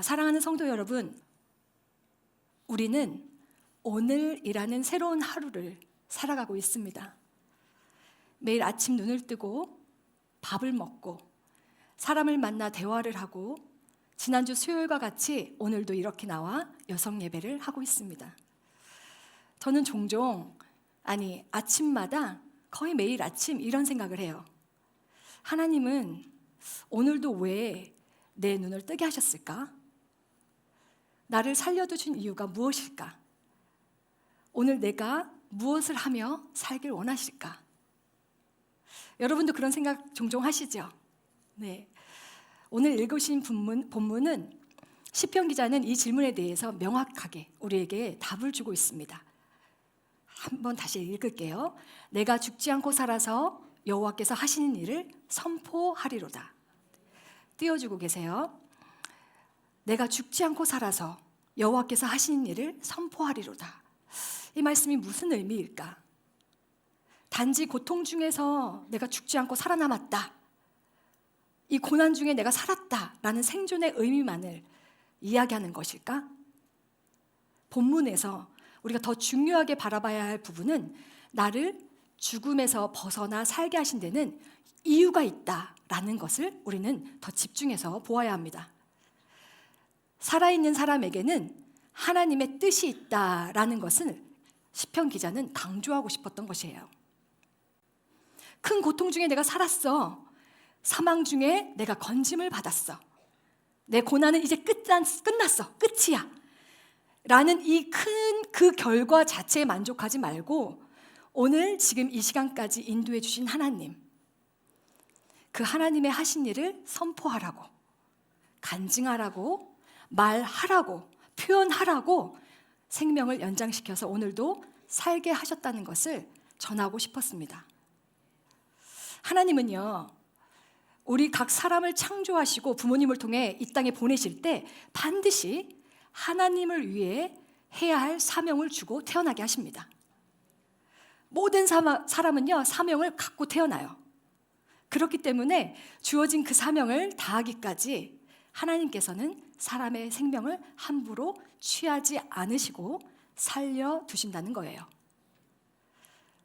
사랑하는 성도 여러분, 우리는 오늘이라는 새로운 하루를 살아가고 있습니다. 매일 아침 눈을 뜨고 밥을 먹고 사람을 만나 대화를 하고 지난주 수요일과 같이 오늘도 이렇게 나와 여성 예배를 하고 있습니다. 저는 종종 아침마다 거의 매일 아침 이런 생각을 해요. 하나님은 오늘도 왜 내 눈을 뜨게 하셨을까? 나를 살려두신 이유가 무엇일까? 오늘 내가 무엇을 하며 살길 원하실까? 여러분도 그런 생각 종종 하시죠? 네. 오늘 읽으신 본문은 시편 기자는 이 질문에 대해서 명확하게 우리에게 답을 주고 있습니다. 한번 다시 읽을게요. 내가 죽지 않고 살아서 여호와께서 하시는 일을 선포하리로다. 띄워주고 계세요. 내가 죽지 않고 살아서 여호와께서 하시는 일을 선포하리로다. 이 말씀이 무슨 의미일까? 단지 고통 중에서 내가 죽지 않고 살아남았다, 이 고난 중에 내가 살았다라는 생존의 의미만을 이야기하는 것일까? 본문에서 우리가 더 중요하게 바라봐야 할 부분은 나를 죽음에서 벗어나 살게 하신 데는 이유가 있다라는 것을 우리는 더 집중해서 보아야 합니다. 살아있는 사람에게는 하나님의 뜻이 있다라는 것을 시편 기자는 강조하고 싶었던 것이에요. 큰 고통 중에 내가 살았어. 사망 중에 내가 건짐을 받았어. 내 고난은 이제 끝났어. 끝이야. 라는 이 큰 그 결과 자체에 만족하지 말고 오늘 지금 이 시간까지 인도해 주신 하나님, 그 하나님의 하신 일을 선포하라고, 간증하라고, 말하라고, 표현하라고 생명을 연장시켜서 오늘도 살게 하셨다는 것을 전하고 싶었습니다. 하나님은요, 우리 각 사람을 창조하시고 부모님을 통해 이 땅에 보내실 때 반드시 하나님을 위해 해야 할 사명을 주고 태어나게 하십니다. 모든 사람은요, 사명을 갖고 태어나요. 그렇기 때문에 주어진 그 사명을 다하기까지 하나님께서는 사람의 생명을 함부로 취하지 않으시고 살려두신다는 거예요.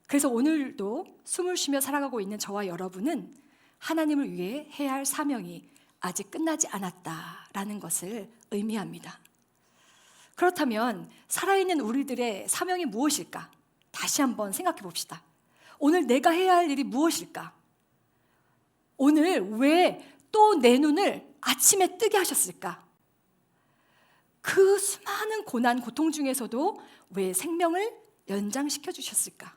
그래서 오늘도 숨을 쉬며 살아가고 있는 저와 여러분은 하나님을 위해 해야 할 사명이 아직 끝나지 않았다라는 것을 의미합니다. 그렇다면 살아있는 우리들의 사명이 무엇일까? 다시 한번 생각해 봅시다. 오늘 내가 해야 할 일이 무엇일까? 오늘 왜 또 내 눈을 아침에 뜨게 하셨을까? 그 수많은 고난, 고통 중에서도 왜 생명을 연장시켜 주셨을까?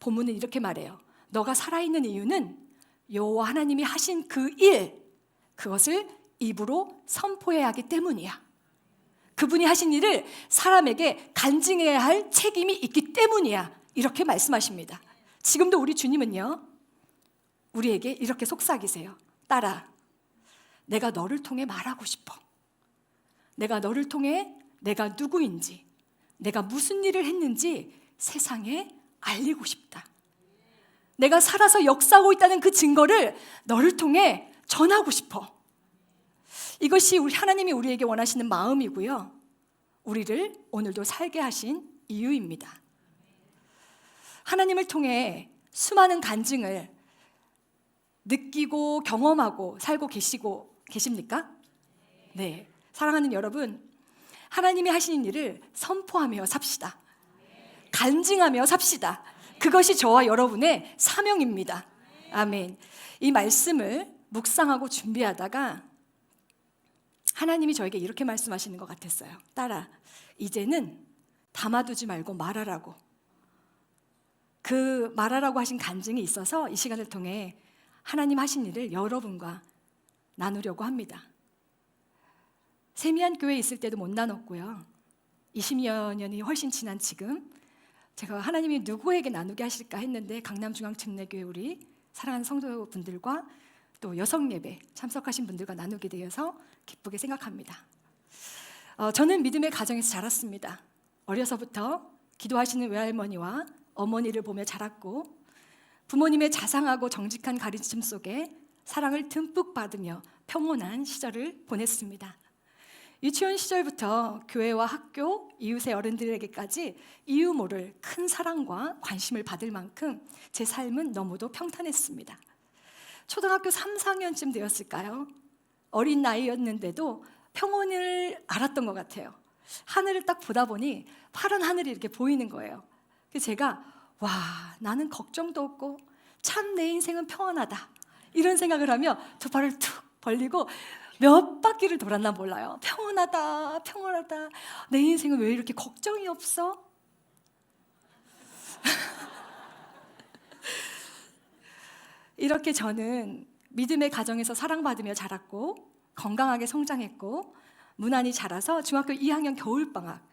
본문은 이렇게 말해요. 너가 살아있는 이유는 여호와 하나님이 하신 그 일, 그것을 입으로 선포해야 하기 때문이야. 그분이 하신 일을 사람에게 간증해야 할 책임이 있기 때문이야. 이렇게 말씀하십니다. 지금도 우리 주님은요, 우리에게 이렇게 속삭이세요. 딸아, 내가 너를 통해 말하고 싶어. 내가 너를 통해 내가 누구인지, 내가 무슨 일을 했는지 세상에 알리고 싶다. 내가 살아서 역사하고 있다는 그 증거를 너를 통해 전하고 싶어. 이것이 우리 하나님이 우리에게 원하시는 마음이고요, 우리를 오늘도 살게 하신 이유입니다. 하나님을 통해 수많은 간증을 느끼고 경험하고 살고 계십니까? 네, 사랑하는 여러분, 하나님이 하시는 일을 선포하며 삽시다. 간증하며 삽시다. 그것이 저와 여러분의 사명입니다. 아멘. 이 말씀을 묵상하고 준비하다가 하나님이 저에게 이렇게 말씀하시는 것 같았어요. 딸아, 이제는 담아두지 말고 말하라고. 그 말하라고 하신 간증이 있어서 이 시간을 통해 하나님 하신 일을 여러분과 나누려고 합니다. 세미한 교회에 있을 때도 못 나눴고요, 20여 년이 훨씬 지난 지금 제가 하나님이 누구에게 나누게 하실까 했는데 강남중앙침례교회 우리 사랑하는 성도분들과 또 여성 예배 참석하신 분들과 나누게 되어서 기쁘게 생각합니다. 저는 믿음의 가정에서 자랐습니다. 어려서부터 기도하시는 외할머니와 어머니를 보며 자랐고 부모님의 자상하고 정직한 가르침 속에 사랑을 듬뿍 받으며 평온한 시절을 보냈습니다. 유치원 시절부터 교회와 학교, 이웃의 어른들에게까지 이유 모를 큰 사랑과 관심을 받을 만큼 제 삶은 너무도 평탄했습니다. 초등학교 3, 4학년쯤 되었을까요? 어린 나이였는데도 평온을 알았던 것 같아요. 하늘을 딱 보다 보니 파란 하늘이 이렇게 보이는 거예요. 그래서 제가 와, 나는 걱정도 없고 참 내 인생은 평안하다, 이런 생각을 하며 두 발을 툭 벌리고 몇 바퀴를 돌았나 몰라요. 평온하다, 평온하다. 내 인생은 왜 이렇게 걱정이 없어? 이렇게 저는 믿음의 가정에서 사랑받으며 자랐고 건강하게 성장했고 무난히 자라서 중학교 2학년 겨울방학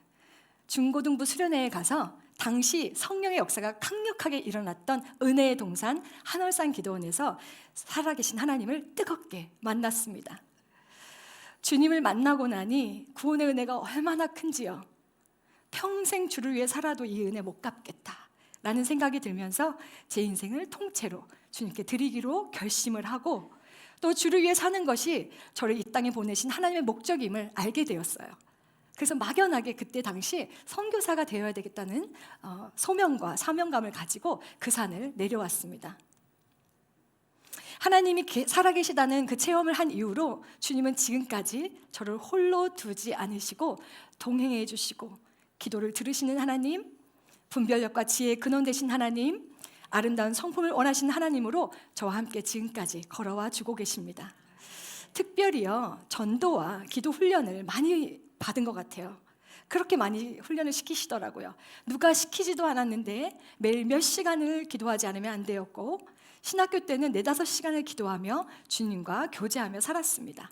중고등부 수련회에 가서 당시 성령의 역사가 강력하게 일어났던 은혜의 동산 한월산 기도원에서 살아계신 하나님을 뜨겁게 만났습니다. 주님을 만나고 나니 구원의 은혜가 얼마나 큰지요. 평생 주를 위해 살아도 이 은혜 못 갚겠다라는 생각이 들면서 제 인생을 통째로 주님께 드리기로 결심을 하고 또 주를 위해 사는 것이 저를 이 땅에 보내신 하나님의 목적임을 알게 되었어요. 그래서 막연하게 그때 당시 선교사가 되어야 되겠다는 소명과 사명감을 가지고 그 산을 내려왔습니다. 하나님이 살아계시다는 그 체험을 한 이후로 주님은 지금까지 저를 홀로 두지 않으시고 동행해 주시고 기도를 들으시는 하나님, 분별력과 지혜의 근원 되신 하나님, 아름다운 성품을 원하시는 하나님으로 저와 함께 지금까지 걸어와 주고 계십니다. 특별히요, 전도와 기도 훈련을 많이 받은 것 같아요. 그렇게 많이 훈련을 시키시더라고요. 누가 시키지도 않았는데 매일 몇 시간을 기도하지 않으면 안 되었고 신학교 때는 4-5시간을 기도하며 주님과 교제하며 살았습니다.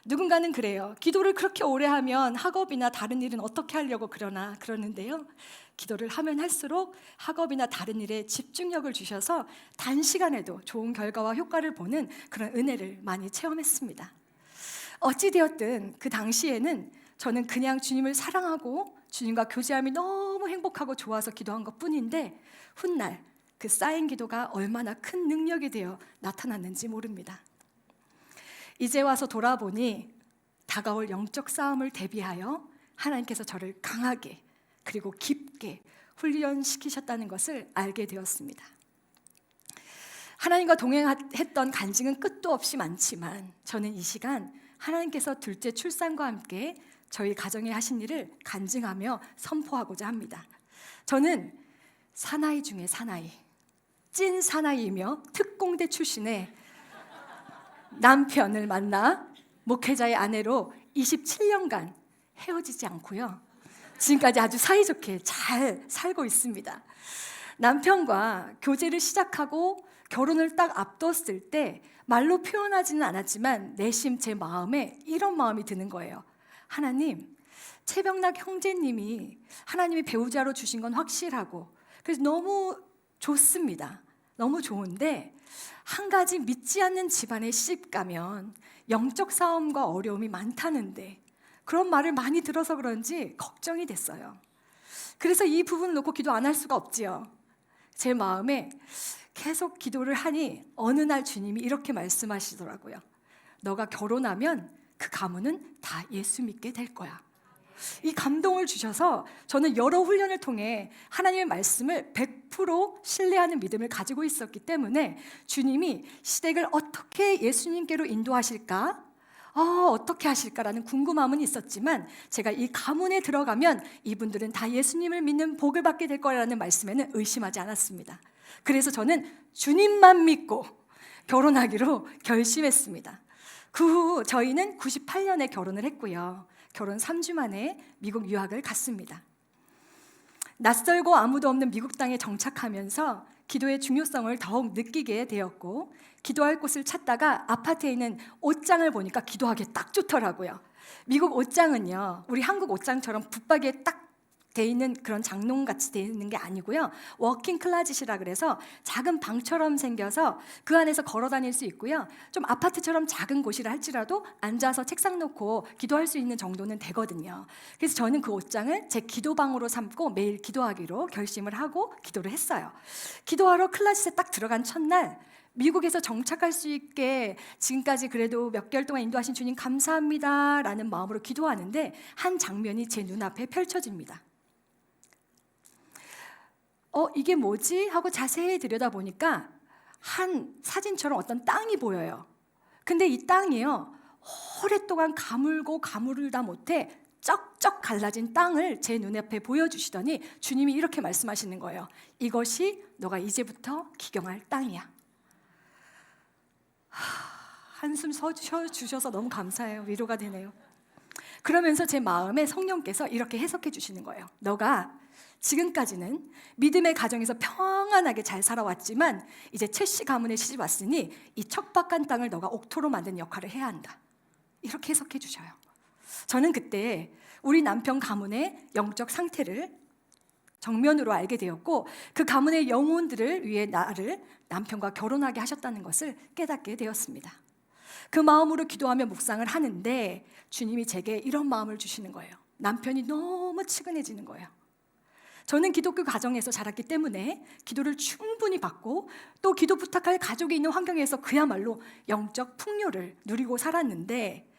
누군가는 그래요. 기도를 그렇게 오래 하면 학업이나 다른 일은 어떻게 하려고 그러는데요. 기도를 하면 할수록 학업이나 다른 일에 집중력을 주셔서 단시간에도 좋은 결과와 효과를 보는 그런 은혜를 많이 체험했습니다. 어찌되었든 그 당시에는 저는 그냥 주님을 사랑하고 주님과 교제함이 너무 행복하고 좋아서 기도한 것뿐인데 훗날 그 쌓인 기도가 얼마나 큰 능력이 되어 나타났는지 모릅니다. 이제 와서 돌아보니 다가올 영적 싸움을 대비하여 하나님께서 저를 강하게 그리고 깊게 훈련시키셨다는 것을 알게 되었습니다. 하나님과 동행했던 간증은 끝도 없이 많지만 저는 이 시간 하나님께서 둘째 출산과 함께 저희 가정에 하신 일을 간증하며 선포하고자 합니다. 저는 사나이 중에 사나이, 찐 사나이이며 특공대 출신의 남편을 만나 목회자의 아내로 27년간 헤어지지 않고요, 지금까지 아주 사이좋게 잘 살고 있습니다. 남편과 교제를 시작하고 결혼을 딱 앞뒀을 때 말로 표현하지는 않았지만 내심 제 마음에 이런 마음이 드는 거예요. 하나님, 최병락 형제님이 하나님이 배우자로 주신 건 확실하고 그래서 너무 좋습니다. 너무 좋은데 한 가지 믿지 않는 집안에 시집가면 영적 싸움과 어려움이 많다는데 그런 말을 많이 들어서 그런지 걱정이 됐어요. 그래서 이 부분을 놓고 기도 안 할 수가 없지요. 제 마음에 계속 기도를 하니 어느 날 주님이 이렇게 말씀하시더라고요. 너가 결혼하면 그 가문은 다 예수 믿게 될 거야. 이 감동을 주셔서 저는 여러 훈련을 통해 하나님의 말씀을 100% 신뢰하는 믿음을 가지고 있었기 때문에 주님이 시댁을 어떻게 예수님께로 인도하실까? 어떻게 하실까라는 궁금함은 있었지만 제가 이 가문에 들어가면 이분들은 다 예수님을 믿는 복을 받게 될 거라는 말씀에는 의심하지 않았습니다. 그래서 저는 주님만 믿고 결혼하기로 결심했습니다. 그 후 저희는 98년에 결혼을 했고요. 결혼 3주 만에 미국 유학을 갔습니다. 낯설고 아무도 없는 미국 땅에 정착하면서 기도의 중요성을 더욱 느끼게 되었고 기도할 곳을 찾다가 아파트에 있는 옷장을 보니까 기도하기에 딱 좋더라고요. 미국 옷장은요, 우리 한국 옷장처럼 붙박이에 딱 돼 있는 그런 장롱같이 돼 있는 게 아니고요, 워킹 클라짓이라 그래서 작은 방처럼 생겨서 그 안에서 걸어 다닐 수 있고요, 좀 아파트처럼 작은 곳이라 할지라도 앉아서 책상 놓고 기도할 수 있는 정도는 되거든요. 그래서 저는 그 옷장을 제 기도방으로 삼고 매일 기도하기로 결심을 하고 기도를 했어요. 기도하러 클라짓에 딱 들어간 첫날 미국에서 정착할 수 있게 지금까지 그래도 몇 개월 동안 인도하신 주님 감사합니다 라는 마음으로 기도하는데 한 장면이 제 눈앞에 펼쳐집니다. 이게 뭐지? 하고 자세히 들여다보니까 한 사진처럼 어떤 땅이 보여요. 근데 이 땅이요, 오랫동안 가물고 가물다 못해 쩍쩍 갈라진 땅을 제 눈앞에 보여주시더니 주님이 이렇게 말씀하시는 거예요. 이것이 너가 이제부터 기경할 땅이야. 한숨 쉬어주셔서 너무 감사해요. 위로가 되네요. 그러면서 제 마음에 성령께서 이렇게 해석해 주시는 거예요. 너가 지금까지는 믿음의 가정에서 평안하게 잘 살아왔지만 이제 첼시 가문에 시집 왔으니 이 척박한 땅을 너가 옥토로 만든 역할을 해야 한다. 이렇게 해석해 주셔요. 저는 그때 우리 남편 가문의 영적 상태를 정면으로 알게 되었고 그 가문의 영혼들을 위해 나를 남편과 결혼하게 하셨다는 것을 깨닫게 되었습니다. 그 마음으로 기도하며 묵상을 하는데 주님이 제게 이런 마음을 주시는 거예요. 남편이 너무 측은해지는 거예요. 저는 기독교 가정에서 자랐기 때문에 기도를 충분히 받고 또 기도 부탁할 가족이 있는 환경에서 그야말로 영적 풍요를 누리고 살았는데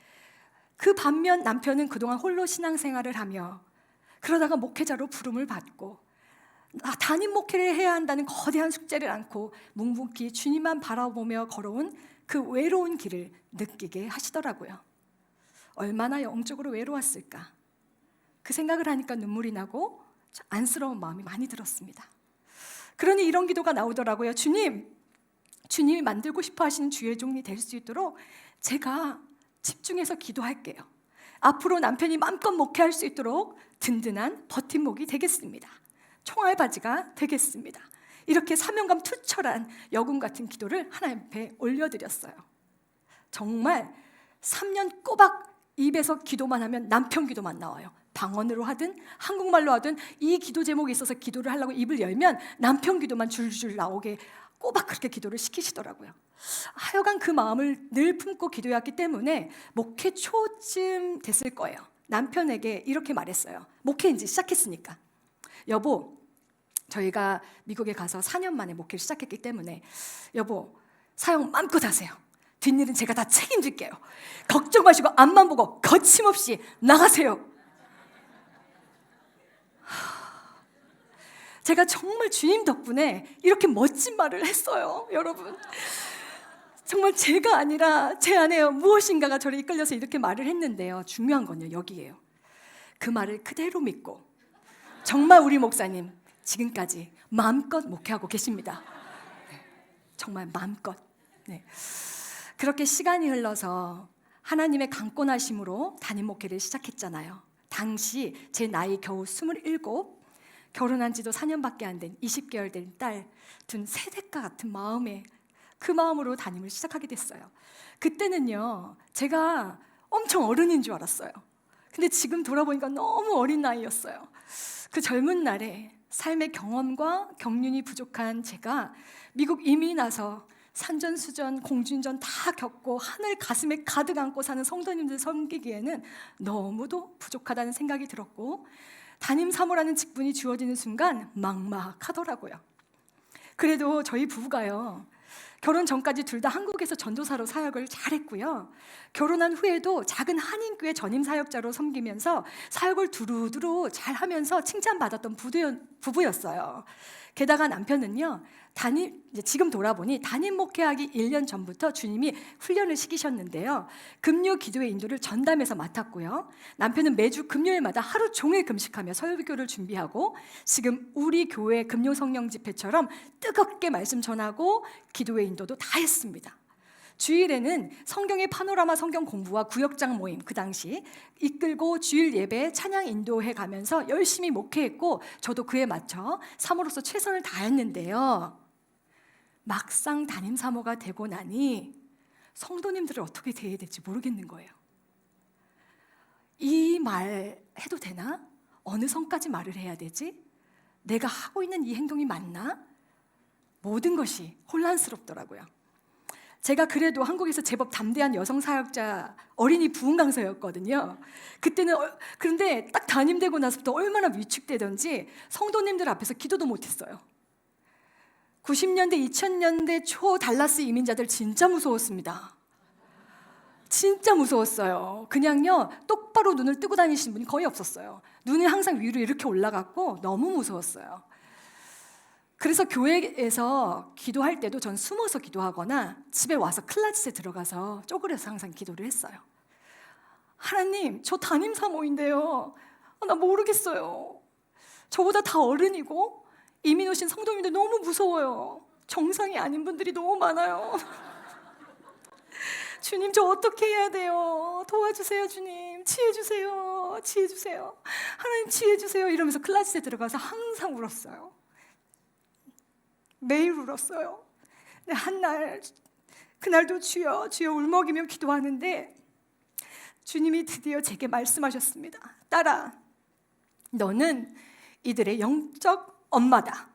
그 반면 남편은 그동안 홀로 신앙생활을 하며 그러다가 목회자로 부름을 받고 담임 목회를 해야 한다는 거대한 숙제를 안고 묵묵히 주님만 바라보며 걸어온 그 외로운 길을 느끼게 하시더라고요. 얼마나 영적으로 외로웠을까? 그 생각을 하니까 눈물이 나고 안쓰러운 마음이 많이 들었습니다. 그러니 이런 기도가 나오더라고요. 주님이 만들고 싶어 하시는 주의 종이 될 수 있도록 제가 집중해서 기도할게요. 앞으로 남편이 마음껏 목회할 수 있도록 든든한 버팀목이 되겠습니다. 총알바지가 되겠습니다. 이렇게 사명감 투철한 여군 같은 기도를 하나님 앞에 올려드렸어요. 정말 3년 꼬박 입에서 기도만 하면 남편 기도만 나와요. 방언으로 하든 한국말로 하든 이 기도 제목에 있어서 기도를 하려고 입을 열면 남편 기도만 줄줄 나오게 꼬박 그렇게 기도를 시키시더라고요. 하여간 그 마음을 늘 품고 기도해왔기 때문에 목회 초쯤 됐을 거예요. 남편에게 이렇게 말했어요. 목회 이제 시작했으니까. 여보, 저희가 미국에 가서 4년 만에 목회를 시작했기 때문에 여보, 사역 마음껏 하세요. 뒷일은 제가 다 책임질게요. 걱정 마시고 앞만 보고 거침없이 나가세요. 제가 정말 주님 덕분에 이렇게 멋진 말을 했어요. 여러분, 정말 제가 아니라 제 안에 무엇인가가 저를 이끌려서 이렇게 말을 했는데요. 중요한 건요, 여기에요. 그 말을 그대로 믿고 정말 우리 목사님 지금까지 마음껏 목회하고 계십니다. 정말 마음껏. 네. 그렇게 시간이 흘러서 하나님의 강권하심으로 담임 목회를 시작했잖아요. 당시 제 나이 겨우 27, 결혼한 지도 4년밖에 안 된 20개월 된 딸 둔 세대과 같은 마음에 그 마음으로 담임을 시작하게 됐어요. 그때는요, 제가 엄청 어른인 줄 알았어요. 근데 지금 돌아보니까 너무 어린 나이였어요. 그 젊은 날에 삶의 경험과 경륜이 부족한 제가 미국 이민 와서 산전수전, 공중전 다 겪고 하늘 가슴에 가득 안고 사는 성도님들 섬기기에는 너무도 부족하다는 생각이 들었고 담임 사모라는 직분이 주어지는 순간 막막하더라고요. 그래도 저희 부부가요, 결혼 전까지 둘 다 한국에서 전도사로 사역을 잘했고요. 결혼한 후에도 작은 한인교회 전임 사역자로 섬기면서 사역을 두루두루 잘하면서 칭찬받았던 부부였어요. 게다가 남편은요, 지금 돌아보니 담임 목회하기 1년 전부터 주님이 훈련을 시키셨는데요. 금요 기도의 인도를 전담해서 맡았고요. 남편은 매주 금요일마다 하루 종일 금식하며 설교를 준비하고 지금 우리 교회 금요 성령 집회처럼 뜨겁게 말씀 전하고 기도의 인도도 다 했습니다. 주일에는 성경의 파노라마 성경 공부와 구역장 모임 그 당시 이끌고 주일 예배 찬양 인도해 가면서 열심히 목회했고 저도 그에 맞춰 사모로서 최선을 다했는데요. 막상 담임 사모가 되고 나니 성도님들을 어떻게 대해야 될지 모르겠는 거예요. 이 말 해도 되나? 어느 선까지 말을 해야 되지? 내가 하고 있는 이 행동이 맞나? 모든 것이 혼란스럽더라고요. 제가 그래도 한국에서 제법 담대한 여성 사역자 어린이 부흥 강사였거든요. 그때는 그런데 딱 담임되고 나서부터 얼마나 위축되던지 성도님들 앞에서 기도도 못했어요. 90년대, 2000년대 초 달라스 이민자들 진짜 무서웠습니다. 진짜 무서웠어요. 그냥요, 똑바로 눈을 뜨고 다니시는 분이 거의 없었어요. 눈이 항상 위로 이렇게 올라갔고 너무 무서웠어요. 그래서 교회에서 기도할 때도 전 숨어서 기도하거나 집에 와서 클라짓에 들어가서 쪼그려서 항상 기도를 했어요. 하나님, 저 담임 사모인데요. 나 모르겠어요. 저보다 다 어른이고 이민 오신 성도님들 너무 무서워요. 정상이 아닌 분들이 너무 많아요. 주님, 저 어떻게 해야 돼요? 도와주세요. 주님, 치해주세요. 치해주세요. 하나님, 치해주세요. 이러면서 클라스에 들어가서 항상 울었어요. 매일 울었어요. 근데 한날, 그날도 주여 주여 울먹이며 기도하는데 주님이 드디어 제게 말씀하셨습니다. 딸아, 너는 이들의 영적 엄마다.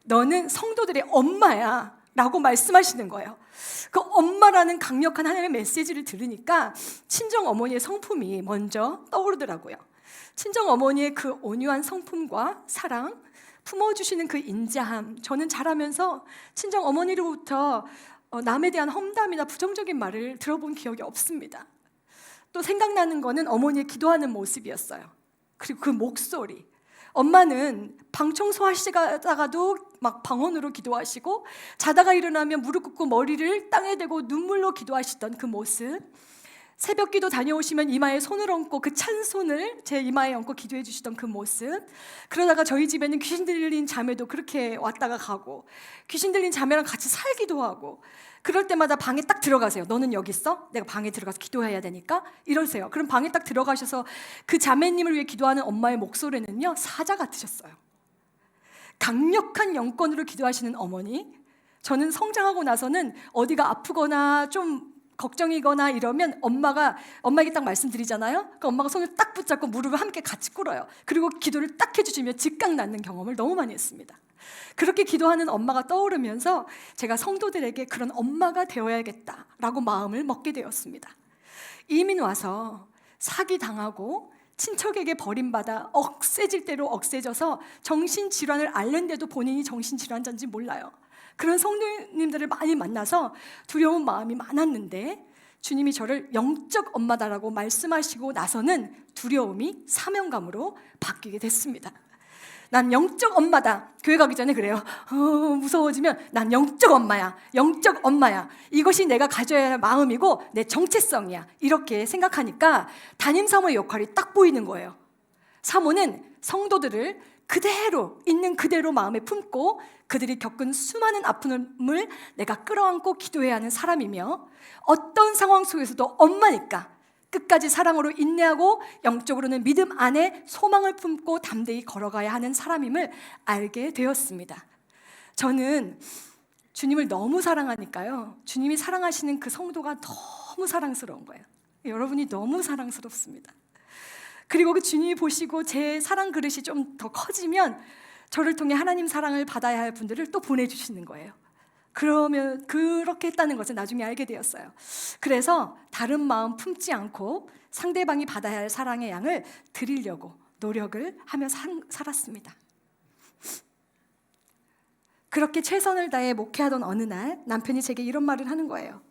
너는 성도들의 엄마야 라고 말씀하시는 거예요. 그 엄마라는 강력한 하나님의 메시지를 들으니까 친정 어머니의 성품이 먼저 떠오르더라고요. 친정 어머니의 그 온유한 성품과 사랑, 품어주시는 그 인자함, 저는 자라면서 친정 어머니로부터 남에 대한 험담이나 부정적인 말을 들어본 기억이 없습니다. 또 생각나는 거는 어머니의 기도하는 모습이었어요. 그리고 그 목소리. 엄마는 방 청소하시다가도 막 방언으로 기도하시고, 자다가 일어나면 무릎 꿇고 머리를 땅에 대고 눈물로 기도하시던 그 모습, 새벽 기도 다녀오시면 이마에 손을 얹고 그 찬 손을 제 이마에 얹고 기도해 주시던 그 모습, 그러다가 저희 집에는 귀신 들린 자매도 그렇게 왔다가 가고 귀신 들린 자매랑 같이 살기도 하고, 그럴 때마다 방에 딱 들어가세요. 너는 여기 있어? 내가 방에 들어가서 기도해야 되니까 이러세요. 그럼 방에 딱 들어가셔서 그 자매님을 위해 기도하는 엄마의 목소리는요, 사자 같으셨어요. 강력한 영권으로 기도하시는 어머니. 저는 성장하고 나서는 어디가 아프거나 좀 걱정이거나 이러면 엄마에게 딱 말씀드리잖아요. 그 엄마가 손을 딱 붙잡고 무릎을 함께 같이 꿇어요. 그리고 기도를 딱 해주시면 즉각 낫는 경험을 너무 많이 했습니다. 그렇게 기도하는 엄마가 떠오르면서 제가 성도들에게 그런 엄마가 되어야겠다라고 마음을 먹게 되었습니다. 이민 와서 사기당하고 친척에게 버림받아 억세질 대로 억세져서 정신질환을 앓는데도 본인이 정신질환자인지 몰라요. 그런 성도님들을 많이 만나서 두려운 마음이 많았는데 주님이 저를 영적 엄마다라고 말씀하시고 나서는 두려움이 사명감으로 바뀌게 됐습니다. 난 영적 엄마다. 교회 가기 전에 그래요. 무서워지면 난 영적 엄마야. 영적 엄마야. 이것이 내가 가져야 할 마음이고 내 정체성이야. 이렇게 생각하니까 담임 사모의 역할이 딱 보이는 거예요. 사모는 성도들을 그대로 있는 그대로 마음에 품고 그들이 겪은 수많은 아픔을 내가 끌어안고 기도해야 하는 사람이며, 어떤 상황 속에서도 엄마니까 끝까지 사랑으로 인내하고 영적으로는 믿음 안에 소망을 품고 담대히 걸어가야 하는 사람임을 알게 되었습니다. 저는 주님을 너무 사랑하니까요, 주님이 사랑하시는 그 성도가 너무 사랑스러운 거예요. 여러분이 너무 사랑스럽습니다. 그리고 그 주님이 보시고 제 사랑 그릇이 좀 더 커지면 저를 통해 하나님 사랑을 받아야 할 분들을 또 보내주시는 거예요. 그러면 그렇게 했다는 것을 나중에 알게 되었어요. 그래서 다른 마음 품지 않고 상대방이 받아야 할 사랑의 양을 드리려고 노력을 하며 살았습니다. 그렇게 최선을 다해 목회하던 어느 날 남편이 제게 이런 말을 하는 거예요.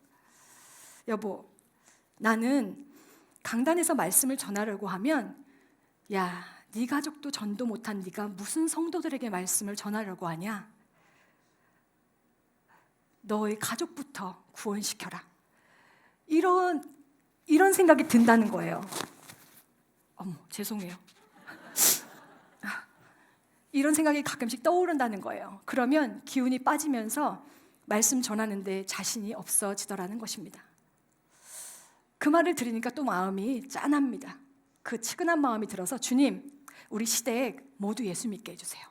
여보, 나는 강단에서 말씀을 전하려고 하면, 야, 네 가족도 전도 못한 네가 무슨 성도들에게 말씀을 전하려고 하냐? 너의 가족부터 구원시켜라. 이런 생각이 든다는 거예요. 어머, 죄송해요. 이런 생각이 가끔씩 떠오른다는 거예요. 그러면 기운이 빠지면서 말씀 전하는데 자신이 없어지더라는 것입니다. 그 말을 들으니까 또 마음이 짠합니다. 그 측은한 마음이 들어서, 주님, 우리 시대에 모두 예수 믿게 해주세요.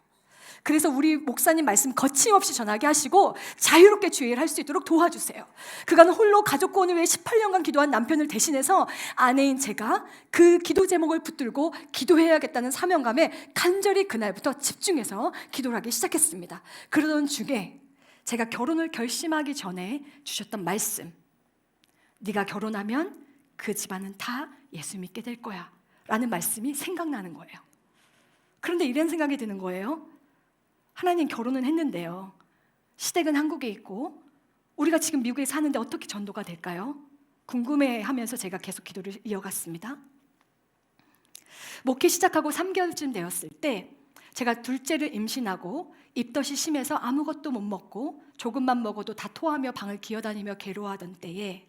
그래서 우리 목사님 말씀 거침없이 전하게 하시고 자유롭게 주의를 할 수 있도록 도와주세요. 그간 홀로 가족 구원을 위해 18년간 기도한 남편을 대신해서 아내인 제가 그 기도 제목을 붙들고 기도해야겠다는 사명감에 간절히 그날부터 집중해서 기도를 하기 시작했습니다. 그러던 중에 제가 결혼을 결심하기 전에 주셨던 말씀, 네가 결혼하면 그 집안은 다 예수 믿게 될 거야 라는 말씀이 생각나는 거예요. 그런데 이런 생각이 드는 거예요. 하나님, 결혼은 했는데요, 시댁은 한국에 있고 우리가 지금 미국에 사는데 어떻게 전도가 될까요? 궁금해하면서 제가 계속 기도를 이어갔습니다. 목회 시작하고 3개월쯤 되었을 때 제가 둘째를 임신하고 입덧이 심해서 아무것도 못 먹고 조금만 먹어도 다 토하며 방을 기어다니며 괴로워하던 때에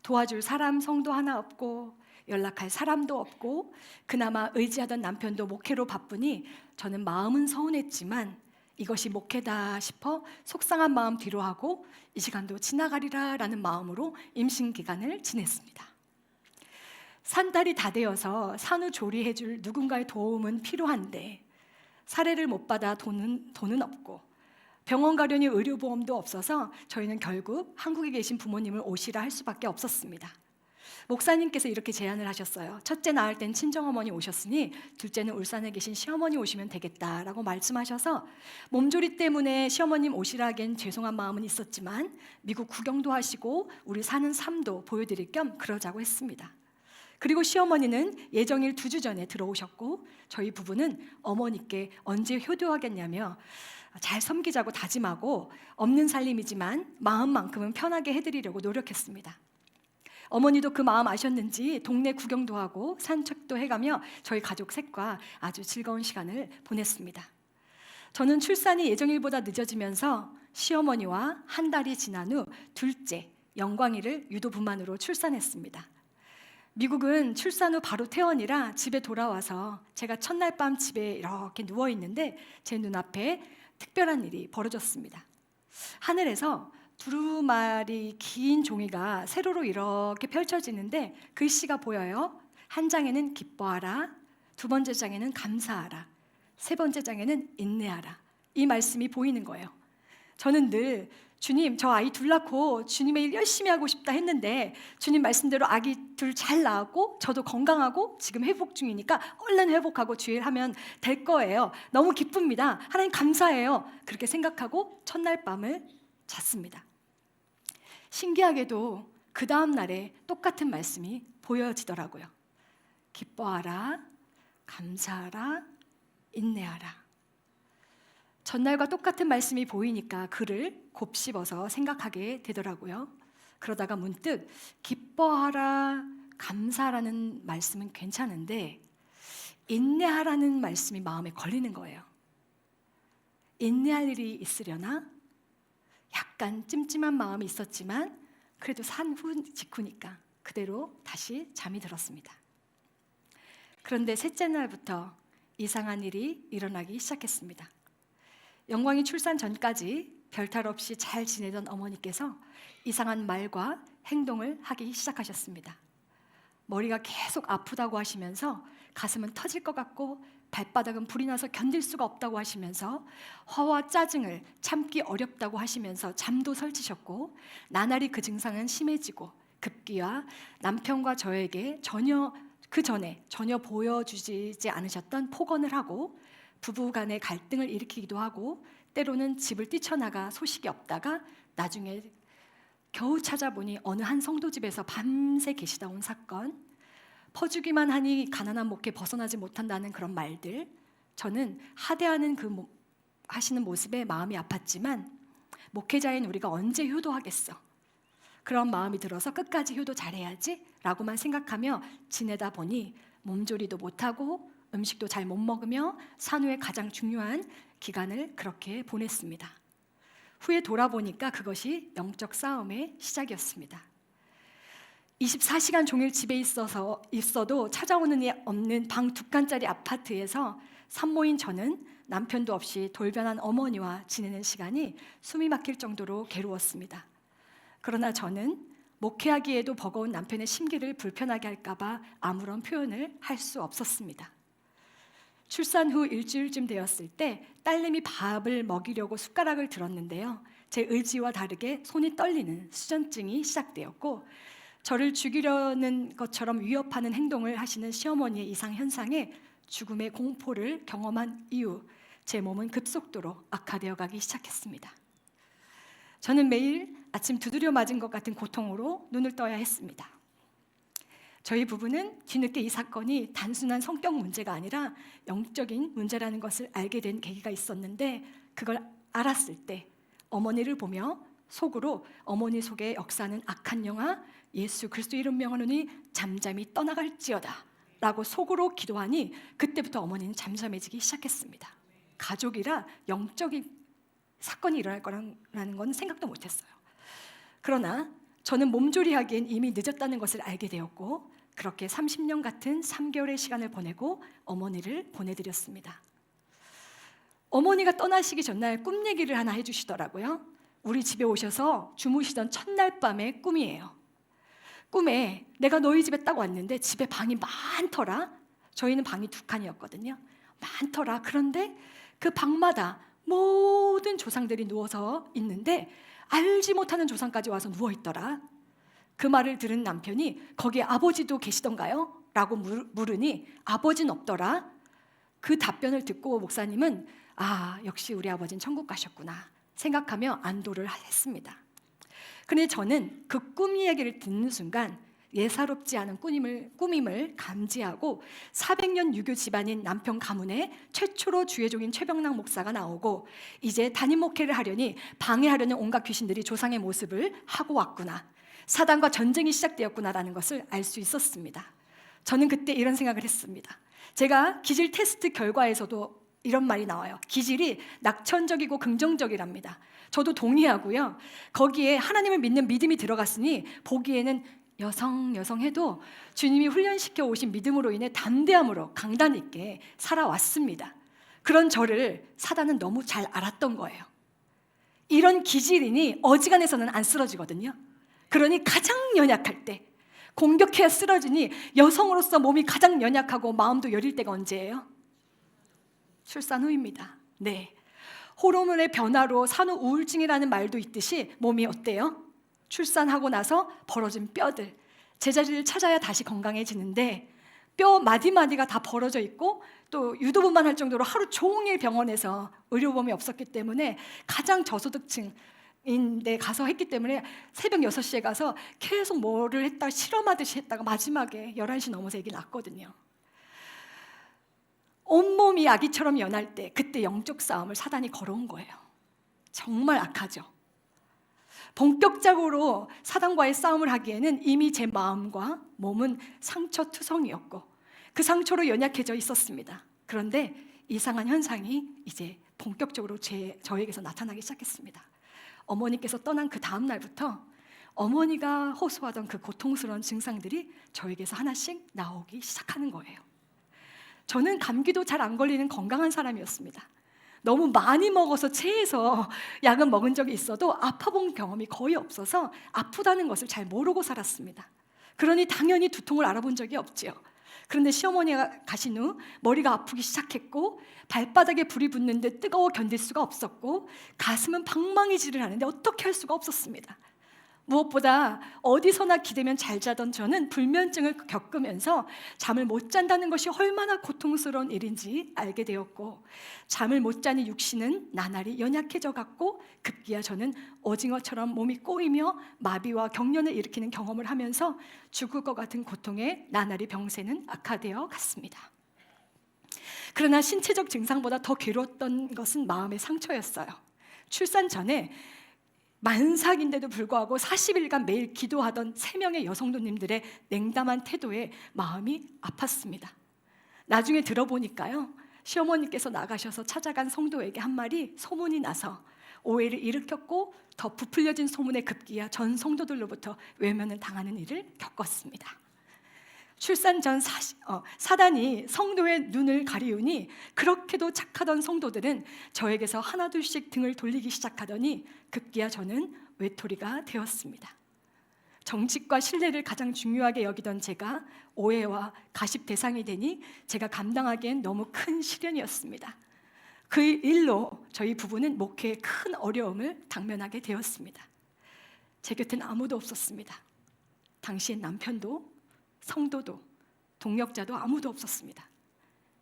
도와줄 사람 성도 하나 없고 연락할 사람도 없고 그나마 의지하던 남편도 목회로 바쁘니 저는 마음은 서운했지만 이것이 목회다 싶어 속상한 마음 뒤로하고 이 시간도 지나가리라 라는 마음으로 임신 기간을 지냈습니다. 산달이 다 되어서 산후조리해줄 누군가의 도움은 필요한데 사례를 못 받아 돈은 없고 병원 가려니 의료보험도 없어서 저희는 결국 한국에 계신 부모님을 오시라 할 수밖에 없었습니다. 목사님께서 이렇게 제안을 하셨어요. 첫째 낳을 땐 친정어머니 오셨으니 둘째는 울산에 계신 시어머니 오시면 되겠다라고 말씀하셔서 몸조리 때문에 시어머님 오시라 하기엔 죄송한 마음은 있었지만 미국 구경도 하시고 우리 사는 삶도 보여드릴 겸 그러자고 했습니다. 그리고 시어머니는 예정일 2주 전에 들어오셨고 저희 부부는 어머니께 언제 효도하겠냐며 잘 섬기자고 다짐하고 없는 살림이지만 마음만큼은 편하게 해드리려고 노력했습니다. 어머니도 그 마음 아셨는지 동네 구경도 하고 산책도 해가며 저희 가족 셋과 아주 즐거운 시간을 보냈습니다. 저는 출산이 예정일보다 늦어지면서 시어머니와 한 달이 지난 후 둘째 영광이를 유도부만으로 출산했습니다. 미국은 출산 후 바로 퇴원이라 집에 돌아와서 제가 첫날 밤 집에 이렇게 누워있는데 제 눈앞에 특별한 일이 벌어졌습니다. 하늘에서 두루마리 긴 종이가 세로로 이렇게 펼쳐지는데 글씨가 보여요. 한 장에는 기뻐하라, 두 번째 장에는 감사하라, 세 번째 장에는 인내하라. 이 말씀이 보이는 거예요. 저는 늘 주님, 저 아이 둘 낳고 주님의 일 열심히 하고 싶다 했는데 주님 말씀대로 아기 둘 잘 낳았고 저도 건강하고 지금 회복 중이니까 얼른 회복하고 주일 하면 될 거예요. 너무 기쁩니다. 하나님 감사해요. 그렇게 생각하고 첫날 밤을 잤습니다. 신기하게도 그 다음 날에 똑같은 말씀이 보여지더라고요. 기뻐하라, 감사하라, 인내하라. 전날과 똑같은 말씀이 보이니까 글을 곱씹어서 생각하게 되더라고요. 그러다가 문득 기뻐하라, 감사하라는 말씀은 괜찮은데 인내하라는 말씀이 마음에 걸리는 거예요. 인내할 일이 있으려나? 약간 찜찜한 마음이 있었지만 그래도 산 후 직후니까 그대로 다시 잠이 들었습니다. 그런데 셋째 날부터 이상한 일이 일어나기 시작했습니다. 영광이 출산 전까지 별탈 없이 잘 지내던 어머니께서 이상한 말과 행동을 하기 시작하셨습니다. 머리가 계속 아프다고 하시면서 가슴은 터질 것 같고 발바닥은 불이 나서 견딜 수가 없다고 하시면서 화와 짜증을 참기 어렵다고 하시면서 잠도 설치셨고 나날이 그 증상은 심해지고 급기야 남편과 저에게 그 전에 전혀 보여주지 않으셨던 폭언을 하고 부부간의 갈등을 일으키기도 하고 때로는 집을 뛰쳐나가 소식이 없다가 나중에 겨우 찾아보니 어느 한 성도 집에서 밤새 계시다 온 사건, 퍼주기만 하니 가난한 목에 벗어나지 못한다는 그런 말들, 저는 하대하는 하시는 모습에 마음이 아팠지만 목회자인 우리가 언제 효도하겠어? 그런 마음이 들어서 끝까지 효도 잘해야지 라고만 생각하며 지내다 보니 몸조리도 못하고 음식도 잘 못 먹으며 산후의 가장 중요한 기간을 그렇게 보냈습니다. 후에 돌아보니까 그것이 영적 싸움의 시작이었습니다. 24시간 종일 집에 있어도 찾아오는 이 없는 방 2칸짜리 아파트에서 산모인 저는 남편도 없이 돌변한 어머니와 지내는 시간이 숨이 막힐 정도로 괴로웠습니다. 그러나 저는 목회하기에도 버거운 남편의 심기를 불편하게 할까 봐 아무런 표현을 할 수 없었습니다. 출산 후 일주일쯤 되었을 때 딸내미 밥을 먹이려고 숟가락을 들었는데요. 제 의지와 다르게 손이 떨리는 수전증이 시작되었고 저를 죽이려는 것처럼 위협하는 행동을 하시는 시어머니의 이상 현상에 죽음의 공포를 경험한 이후 제 몸은 급속도로 악화되어 가기 시작했습니다. 저는 매일 아침 두드려 맞은 것 같은 고통으로 눈을 떠야 했습니다. 저희 부부는 뒤늦게 이 사건이 단순한 성격 문제가 아니라 영적인 문제라는 것을 알게 된 계기가 있었는데 그걸 알았을 때 어머니를 보며 속으로 어머니 속에 역사하는 악한 영아 예수 그리스도 이름 명하노니 잠잠히 떠나갈지어다 라고 속으로 기도하니 그때부터 어머니는 잠잠해지기 시작했습니다. 가족이라 영적인 사건이 일어날 거라는 건 생각도 못했어요. 그러나 저는 몸조리하기엔 이미 늦었다는 것을 알게 되었고 그렇게 30년 같은 3개월의 시간을 보내고 어머니를 보내드렸습니다. 어머니가 떠나시기 전날 꿈 얘기를 하나 해주시더라고요. 우리 집에 오셔서 주무시던 첫날 밤의 꿈이에요. 꿈에 내가 너희 집에 딱 왔는데 집에 방이 많더라. 저희는 방이 2칸이었거든요. 많더라. 그런데 그 방마다 모든 조상들이 누워서 있는데 알지 못하는 조상까지 와서 누워있더라. 그 말을 들은 남편이 거기에 아버지도 계시던가요? 라고 물으니 아버지는 없더라. 그 답변을 듣고 목사님은 역시 우리 아버지는 천국 가셨구나 생각하며 안도를 했습니다. 그런데 저는 그 꿈 이야기를 듣는 순간 예사롭지 않은 꿈임을 감지하고 400년 유교 집안인 남편 가문에 최초로 주의종인 최병락 목사가 나오고 이제 단임 목회를 하려니 방해하려는 온갖 귀신들이 조상의 모습을 하고 왔구나, 사단과 전쟁이 시작되었구나라는 것을 알 수 있었습니다. 저는 그때 이런 생각을 했습니다. 제가 기질 테스트 결과에서도 이런 말이 나와요. 기질이 낙천적이고 긍정적이랍니다. 저도 동의하고요. 거기에 하나님을 믿는 믿음이 들어갔으니 보기에는 여성 해도 주님이 훈련시켜 오신 믿음으로 인해 담대함으로 강단 있게 살아왔습니다. 그런 저를 사단은 너무 잘 알았던 거예요. 이런 기질이니 어지간해서는 안 쓰러지거든요. 그러니 가장 연약할 때 공격해야 쓰러지니 여성으로서 몸이 가장 연약하고 마음도 여릴 때가 언제예요? 출산 후입니다. 네, 호르몬의 변화로 산후 우울증이라는 말도 있듯이 몸이 어때요? 출산하고 나서 벌어진 뼈들 제자리를 찾아야 다시 건강해지는데 뼈 마디마디가 다 벌어져 있고 또 유도분만 할 정도로 하루 종일 병원에서 의료보험이 없었기 때문에 가장 저소득층인데 가서 했기 때문에 새벽 6시에 가서 계속 뭐를 했다 실험하듯이 했다가 마지막에 11시 넘어서 애기 낳았거든요. 온몸이 아기처럼 연할 때 그때 영적 싸움을 사단이 걸어온 거예요. 정말 악하죠. 본격적으로 사단과의 싸움을 하기에는 이미 제 마음과 몸은 상처투성이었고 그 상처로 연약해져 있었습니다. 그런데 이상한 현상이 이제 본격적으로 저에게서 나타나기 시작했습니다. 어머니께서 떠난 그 다음 날부터 어머니가 호소하던 그 고통스러운 증상들이 저에게서 하나씩 나오기 시작하는 거예요. 저는 감기도 잘 안 걸리는 건강한 사람이었습니다. 너무 많이 먹어서 체해서 약은 먹은 적이 있어도 아파본 경험이 거의 없어서 아프다는 것을 잘 모르고 살았습니다. 그러니 당연히 두통을 알아본 적이 없지요. 그런데 시어머니가 가신 후 머리가 아프기 시작했고 발바닥에 불이 붙는데 뜨거워 견딜 수가 없었고 가슴은 방망이질을 하는데 어떻게 할 수가 없었습니다. 무엇보다 어디서나 기대면 잘 자던 저는 불면증을 겪으면서 잠을 못 잔다는 것이 얼마나 고통스러운 일인지 알게 되었고 잠을 못 자니 육신은 나날이 연약해져 갔고 급기야 저는 오징어처럼 몸이 꼬이며 마비와 경련을 일으키는 경험을 하면서 죽을 것 같은 고통에 나날이 병세는 악화되어 갔습니다. 그러나 신체적 증상보다 더 괴로웠던 것은 마음의 상처였어요. 출산 전에 만삭인데도 불구하고 40일간 매일 기도하던 3명의 여성도님들의 냉담한 태도에 마음이 아팠습니다. 나중에 들어보니까요, 시어머니께서 나가셔서 찾아간 성도에게 한 말이 소문이 나서 오해를 일으켰고 더 부풀려진 소문에 급기야 전 성도들로부터 외면을 당하는 일을 겪었습니다. 출산 전 사단이 성도의 눈을 가리우니 그렇게도 착하던 성도들은 저에게서 하나둘씩 등을 돌리기 시작하더니 급기야 저는 외톨이가 되었습니다. 정직과 신뢰를 가장 중요하게 여기던 제가 오해와 가십 대상이 되니 제가 감당하기엔 너무 큰 시련이었습니다. 그 일로 저희 부부는 목회에 큰 어려움을 당면하게 되었습니다. 제 곁엔 아무도 없었습니다. 당시엔 남편도 성도도 동역자도 아무도 없었습니다.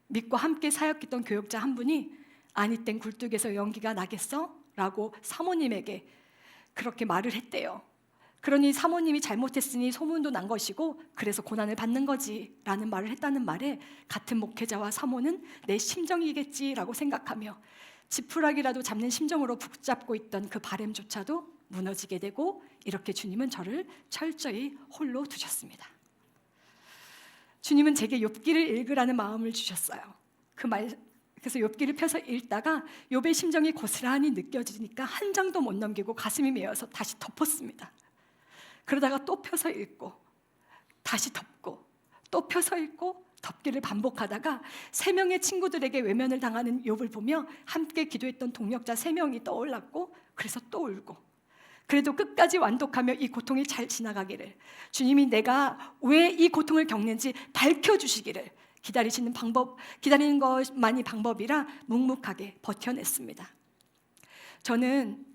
믿고 함께 사역했던 교역자 한 분이 아니 땐 굴뚝에서 연기가 나겠어? 라고 사모님에게 그렇게 말을 했대요. 그러니 사모님이 잘못했으니 소문도 난 것이고 그래서 고난을 받는 거지 라는 말을 했다는 말에 같은 목회자와 사모는 내 심정이겠지라고 생각하며 지푸라기라도 잡는 심정으로 붙잡고 있던 그 바램조차도 무너지게 되고, 이렇게 주님은 저를 철저히 홀로 두셨습니다. 주님은 제게 욥기를 읽으라는 마음을 주셨어요. 그래서 욥기를 펴서 읽다가 욥의 심정이 고스란히 느껴지니까 한 장도 못 넘기고 가슴이 메어서 다시 덮었습니다. 그러다가 또 펴서 읽고 다시 덮고 또 펴서 읽고 덮기를 반복하다가 3명의 친구들에게 외면을 당하는 욥을 보며 함께 기도했던 동역자 3명이 떠올랐고, 그래서 또 울고, 그래도 끝까지 완독하며 이 고통이 잘 지나가기를, 주님이 내가 왜 이 고통을 겪는지 밝혀주시기를 기다리는 것만이 방법이라 묵묵하게 버텨냈습니다. 저는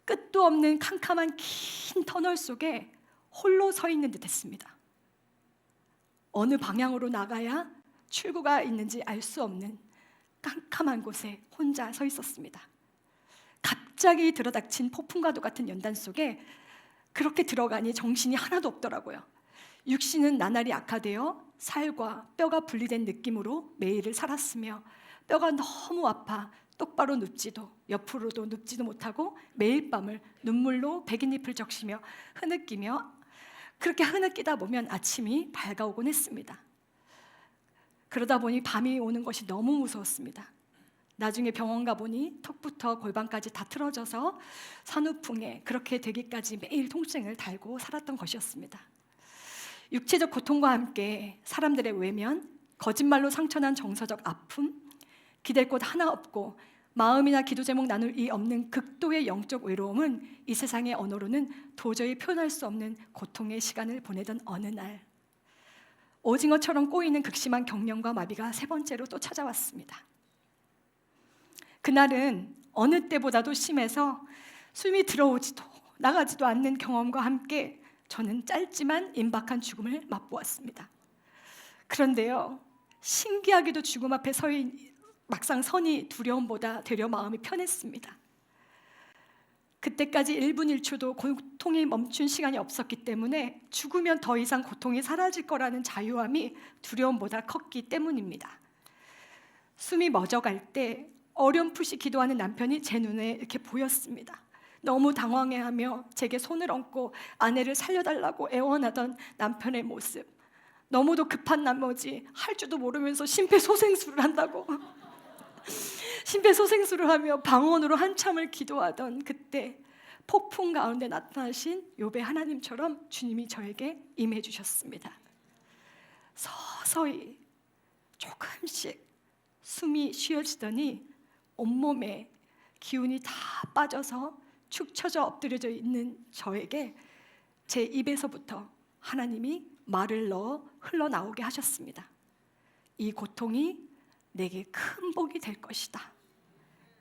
끝도 없는 캄캄한 긴 터널 속에 홀로 서 있는 듯 했습니다. 어느 방향으로 나가야 출구가 있는지 알 수 없는 깜깜한 곳에 혼자 서 있었습니다. 갑자기 들어닥친 폭풍과도 같은 연단 속에 그렇게 들어가니 정신이 하나도 없더라고요. 육신은 나날이 악화되어 살과 뼈가 분리된 느낌으로 매일을 살았으며, 뼈가 너무 아파 똑바로 눕지도 옆으로도 눕지도 못하고 매일 밤을 눈물로 백인잎을 적시며 흐느끼며, 그렇게 흐느끼다 보면 아침이 밝아오곤 했습니다. 그러다 보니 밤이 오는 것이 너무 무서웠습니다. 나중에 병원 가보니 턱부터 골반까지 다 틀어져서 산후풍에 그렇게 되기까지 매일 통증을 달고 살았던 것이었습니다. 육체적 고통과 함께 사람들의 외면, 거짓말로 상처난 정서적 아픔, 기댈 곳 하나 없고 마음이나 기도 제목 나눌 이 없는 극도의 영적 외로움은 이 세상의 언어로는 도저히 표현할 수 없는 고통의 시간을 보내던 어느 날, 오징어처럼 꼬이는 극심한 경련과 마비가 3번째로 또 찾아왔습니다. 그날은 어느 때보다도 심해서 숨이 들어오지도 나가지도 않는 경험과 함께 저는 짧지만 임박한 죽음을 맛보았습니다. 그런데요, 신기하게도 죽음 앞에 막상 서니 두려움보다 되려 마음이 편했습니다. 그때까지 1분 1초도 고통이 멈춘 시간이 없었기 때문에 죽으면 더 이상 고통이 사라질 거라는 자유함이 두려움보다 컸기 때문입니다. 숨이 멎어갈 때 어렴풋이 기도하는 남편이 제 눈에 이렇게 보였습니다. 너무 당황해하며 제게 손을 얹고 아내를 살려달라고 애원하던 남편의 모습, 너무도 급한 나머지 할 줄도 모르면서 심폐소생술을 한다고 심폐소생술을 하며 방언으로 한참을 기도하던 그때, 폭풍 가운데 나타나신 욥의 하나님처럼 주님이 저에게 임해 주셨습니다. 서서히 조금씩 숨이 쉬어지더니 온몸에 기운이 다 빠져서 축 처져 엎드려져 있는 저에게 제 입에서부터 하나님이 말을 넣어 흘러나오게 하셨습니다. 이 고통이 내게 큰 복이 될 것이다.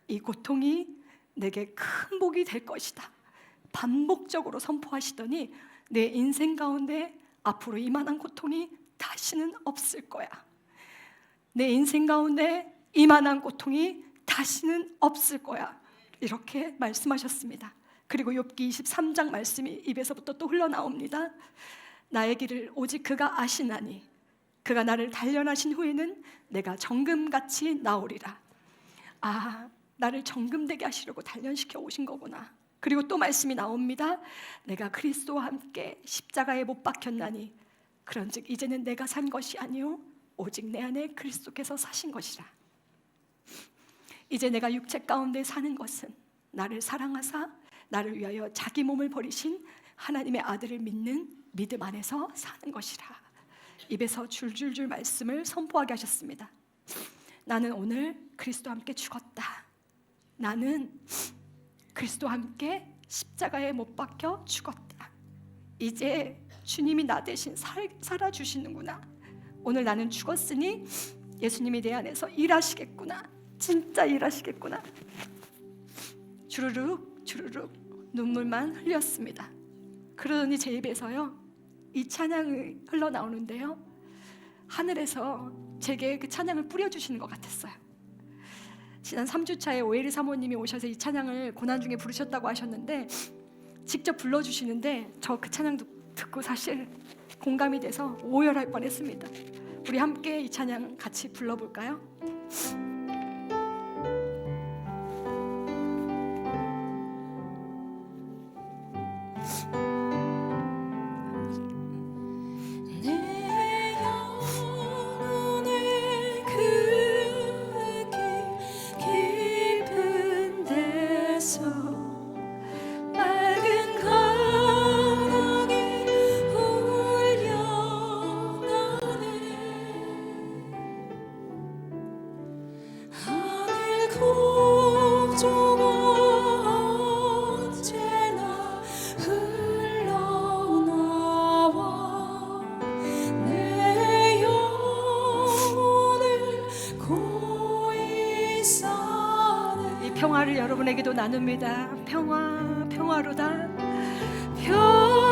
이 고통이 내게 큰 복이 될 것이다. 반복적으로 선포하시더니 내 인생 가운데 앞으로 이만한 고통이 다시는 없을 거야. 내 인생 가운데 이만한 고통이 다시는 없을 거야. 이렇게 말씀하셨습니다. 그리고 욥기 23장 말씀이 입에서부터 또 흘러나옵니다. 나의 길을 오직 그가 아시나니 그가 나를 단련하신 후에는 내가 정금같이 나오리라. 아, 나를 정금되게 하시려고 단련시켜 오신 거구나. 그리고 또 말씀이 나옵니다. 내가 그리스도와 함께 십자가에 못 박혔나니 그런즉 이제는 내가 산 것이 아니요 오직 내 안에 그리스도께서 사신 것이라. 이제 내가 육체 가운데 사는 것은 나를 사랑하사 나를 위하여 자기 몸을 버리신 하나님의 아들을 믿는 믿음 안에서 사는 것이라. 입에서 줄줄줄 말씀을 선포하게 하셨습니다. 나는 오늘 그리스도와 함께 죽었다. 나는 그리스도와 함께 십자가에 못 박혀 죽었다. 이제 주님이 나 대신 살아주시는구나. 오늘 나는 죽었으니 예수님이 내 안에서 일하시겠구나. 진짜 일하시겠구나. 주르륵 주르륵 눈물만 흘렸습니다. 그러더니 제 입에서요 이 찬양이 흘러나오는데요, 하늘에서 제게 그 찬양을 뿌려주시는 것 같았어요. 지난 3주차에 오혜리 사모님이 오셔서 이 찬양을 고난 중에 부르셨다고 하셨는데, 직접 불러주시는데 저 그 찬양 듣고 사실 공감이 돼서 오열할 뻔했습니다. 우리 함께 이 찬양 같이 불러볼까요? 평화를 여러분에게도 나눕니다. 평화, 평화로다. 평화로다.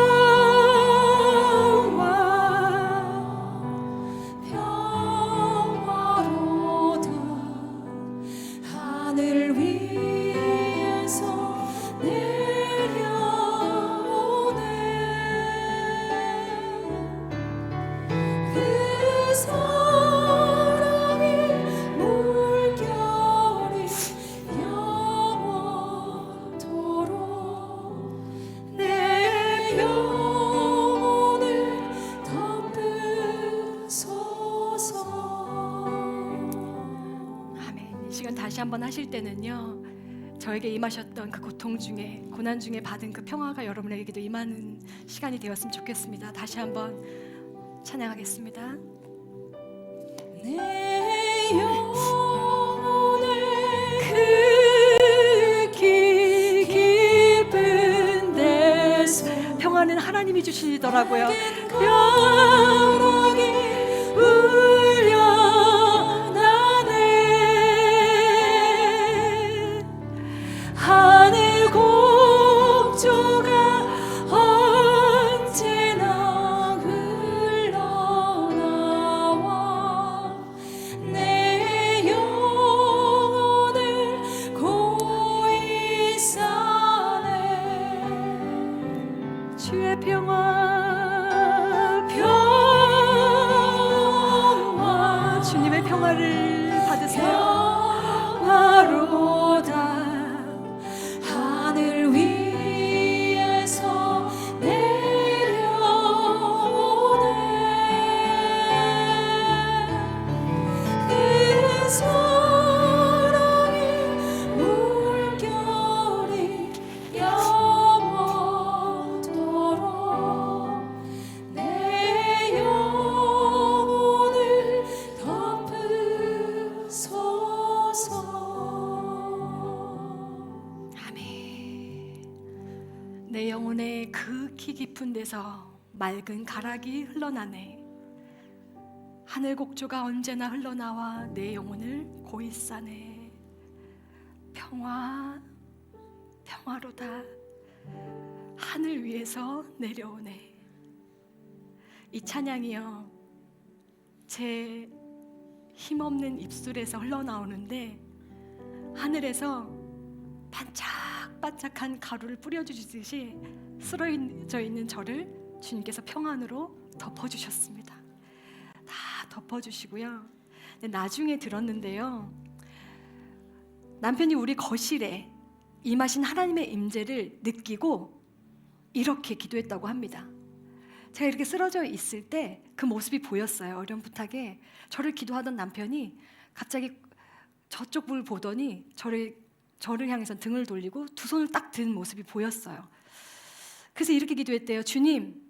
하늘 위에서 내려오네. 그 사랑의 물결이 영원토록 내 영혼을 덮으소서. 아멘. 이 시간 다시 한번 하실 때는요, 저에게 임하셨던 그 고통 중에, 고난 중에 받은 그 평화가 여러분에게도 임하는 시간이 되었으면 좋겠습니다. 다시 한번 찬양하겠습니다. 내 영혼을 그 깊은 데서 평화는 하나님이 주시더라고요. 평화기 울려나네. 하늘 곡조가 언제나 흘러나와 내 영혼을 고이 싸네. 주의 평화, 평화, 주님의 평화를 받으세요. 평화로다. 하늘 위에서 내려오네. 그 사랑의 물결이 영원토록 내 영혼을 덮으소서. 아멘. 내 영혼의 극히 깊은 데서 맑은 가락이 흘러나네. 하늘 곡조가 언제나 흘러나와 내 영혼을 고이 싸네. 평화, 평화로다. 하늘 위에서 내려오네. 이 찬양이요, 제 힘없는 입술에서 흘러나오는데 하늘에서 반짝반짝한 가루를 뿌려주듯이 쓰러져 있는 저를 주님께서 평안으로 덮어주셨습니다. 다 덮어주시고요. 근데 나중에 들었는데요, 남편이 우리 거실에 임하신 하나님의 임재를 느끼고 이렇게 기도했다고 합니다. 제가 이렇게 쓰러져 있을 때 그 모습이 보였어요. 어렴풋하게 저를 기도하던 남편이 갑자기 저쪽을 보더니 저를 향해서 등을 돌리고 두 손을 딱 든 모습이 보였어요. 그래서 이렇게 기도했대요. 주님,